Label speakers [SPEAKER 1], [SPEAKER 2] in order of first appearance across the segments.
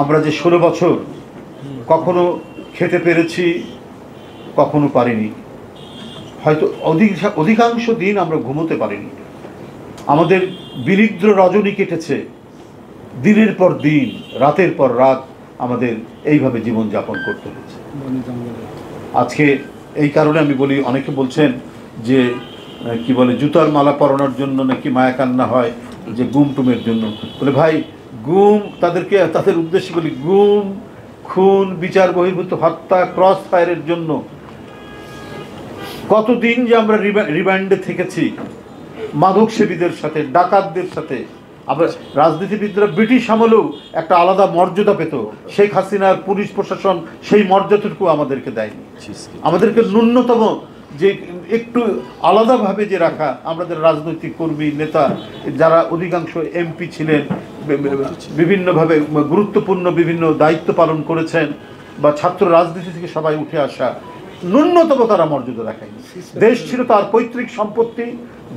[SPEAKER 1] আমরা যে 16 বছর কখনো খেতে পেরেছি, কখনো পারিনি, হয়তো অধিকাংশ দিন আমরা ঘুমোতে পারিনি। আমাদের বিনিদ্র রজনী কেটেছে, দিনের পর দিন, রাতের পর রাত আমাদের এইভাবে জীবনযাপন করতে হয়েছে। আজকে এই কারণে আমি বলি, অনেকে বলছেন যে কি বলে জুতার মালা পরানোর জন্য নাকি মায়া কান্না হয়, যে গুম টুমের জন্য। বলে ভাই, গুম তাদেরকে, তাদের উদ্দেশ্যে বলি, গুম, খুন, বিচার বহির্ভূত হত্যা, ক্রস ফায়ারের জন্য কতদিন যে আমরা রিমান্ডে থেকেছি, মাদক সেবীদের সাথে, ডাকাতদের সাথে। আবার রাজনীতিবিদরা ব্রিটিশ আমলেও একটা আলাদা মর্যাদা পেত, শেখ হাসিনার পুলিশ প্রশাসন সেই মর্যাদাটুকু আমাদেরকে দেয়নি। আমাদেরকে ন্যূনতম যে একটু আলাদাভাবে যে রাখা, আমাদের রাজনৈতিক কর্মী নেতা যারা অধিকাংশ এমপি ছিলেন, বিভিন্নভাবে গুরুত্বপূর্ণ বিভিন্ন দায়িত্ব পালন করেছেন, বা ছাত্র রাজনীতি থেকে সবাই উঠে আসা, ন্যূনতম তারা মর্যাদা রাখেনি। দেশ ছিল তার পৈতৃক সম্পত্তি,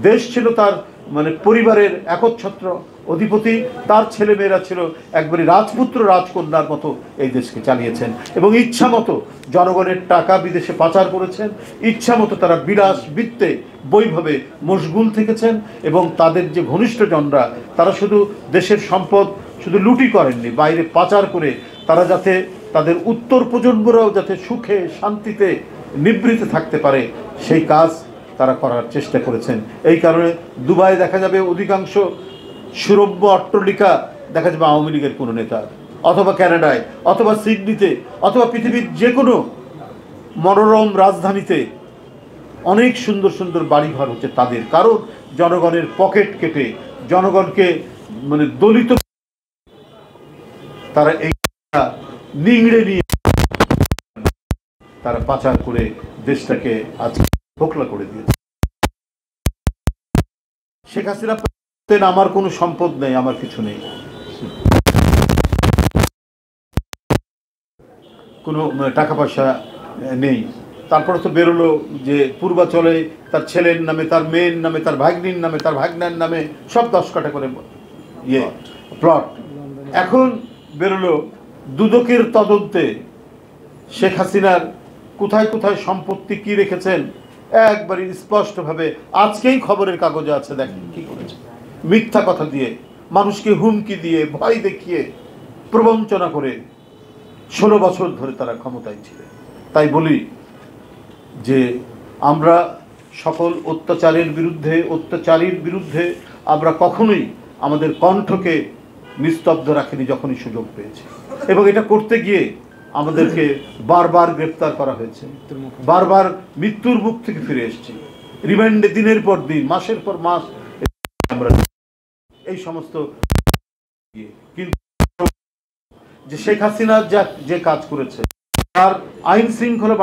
[SPEAKER 1] দেশ ছিল তার মানে পরিবারের একচ্ছত্র অধিপতি, তার ছেলেমেয়েরা ছিল একবারই রাজপুত্র রাজকন্যার মতো এই দেশকে চালিয়েছেন, এবং ইচ্ছা মতো জনগণের টাকা বিদেশে পাচার করেছেন, ইচ্ছা মতো তারা বিলাস বৃত্তে বৈভবে মশগুল থেকেছেন। এবং তাদের যে ঘনিষ্ঠজনরা, তারা শুধু দেশের সম্পদ শুধু লুটি করেননি, বাইরে পাচার করে তারা যাতে তাদের উত্তর প্রজন্মরাও যাতে সুখে শান্তিতে নিবৃতে থাকতে পারে, সেই কাজ তারা করার চেষ্টা করেছেন। এই কারণে দুবাই দেখা যাবে অধিকাংশ সুরম্য অট্টালিকা দেখা যাবে আওয়ামী লীগের কোনো নেতার, অথবা কানাডায়, অথবা সিডনিতে, অথবা পৃথিবীর যে কোনো মনোরম রাজধানীতে অনেক সুন্দর সুন্দর বাড়িঘর হচ্ছে তাদের। কারণ জনগণের পকেট কেটে, জনগণকে মানে দলিত তারা এই নিংড়ে নিয়ে তারা পাচার করে দেশটাকে আজকে খোকলা করে দিয়েছে। শেখ হাসিনা আমার কোনো সম্পদ নেই, আমার কিছু নেই, কোনো টাকা পয়সা নেই। তারপরে তো বেরোলো যে পূর্বাচলে তার ছেলের নামে, তার মেয়ের নামে, তার ভাগ্নির নামে, তার ভাগ্নার নামে সব 10 কাঠা করে প্লট। এখন বেরোলো দুদকের তদন্তে শেখ হাসিনার কোথায় কোথায় সম্পত্তি কি রেখেছেন একবারে স্পষ্টভাবে আজকেই খবরের কাগজে আছে। দেখেন কি করেছে, মিথ্যা কথা দিয়ে, মানুষকে হুমকি দিয়ে, ভয় দেখিয়ে, প্রবঞ্চনা করে 16 বছর ধরে তারা ক্ষমতায় ছিলেন। তাই বলি যে আমরা সকল অত্যাচারীর বিরুদ্ধে আমরা কখনোই আমাদের কণ্ঠকে নিস্তব্ধ রাখিনি যখনই সুযোগ পেয়েছি। এবং এটা করতে গিয়ে আমাদেরকে বারবার গ্রেপ্তার করা হয়েছে, বারবার মৃত্যুর মুখ থেকে ফিরে এসেছি, রিমান্ডে দিনের পর দিন, মাসের পর মাস আমরা এই সমস্ত। কিন্তু যে শেখ হাসিনা যে কাজ করেছে, তার আইন শৃঙ্খলা